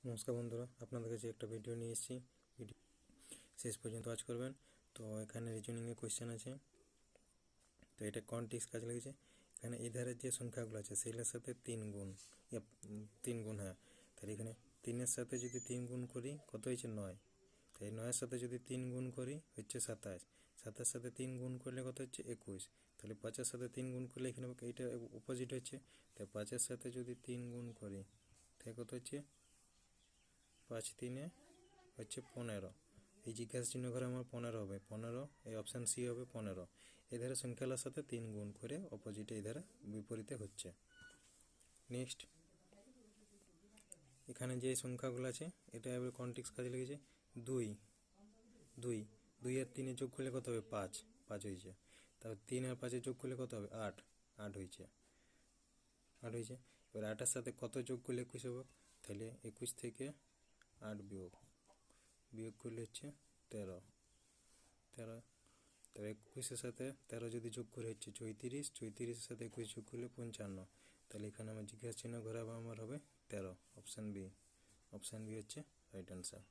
নমস্কার বন্ধুরা, আপনাদের কাছে একটা ভিডিও নিয়ে এসেছি। ভিডিও শেষ পর্যন্ত ওয়াচ করবেন। তো এখানে রিজনিংয়ে কোয়েশ্চেন আছে। তো এটা কন্টিক্স কাজ লেগেছে। এখানে এধারের যে সংখ্যাগুলো আছে সেগুলোর সাথে 3 গুণ, 3 গুণ, হ্যাঁ। তাহলে এখানে 3-এর সাথে যদি 3 গুণ করি কত হয়েছে 9। তাই 9-এর সাথে যদি 3 গুণ করি হচ্ছে 27। 7-এর সাথে 3 গুণ করলে কত হচ্ছে 21। তাহলে 5-এর সাথে 3 গুণ করলে এখানে এইটা অপোজিট হচ্ছে। তাই 5-এর সাথে যদি 3 গুণ করি তাহলে কত হচ্ছে 5-3 হচ্ছে 15। এই জিজ্ঞাসা চিহ্ন করে আমার 15 হবে, 15। এই অপশান সি হবে 15। এধারে সংখ্যাগুলোর সাথে 3 গুণ করে অপোজিটে এধারে বিপরীতে হচ্ছে। নেক্সট, এখানে যে সংখ্যাগুলো আছে এটা এবার কন্টিক্স কাজে লেগেছে। 2 2 2 আর 3 যোগ করলে কত হবে 5 5 হয়েছে। তারপর 3 আর 5 যোগ করলে কত হবে 8 8 হয়েছে 8 হয়েছে। এবার 8-এর সাথে কত যোগ করলে 21 হবে? তাহলে 21 থেকে 8 বিয়োগ করলে হচ্ছে 13। তারপর 21-এর সাথে 13 যদি যোগ করে হচ্ছে 34। 34-এর সাথে 21 যোগ করলে 55। তাহলে এখানে আমার জিজ্ঞাসা চিহ্ন ঘোরাবো আমার হবে 13। অপশান বি হচ্ছে রাইট অ্যান্সার।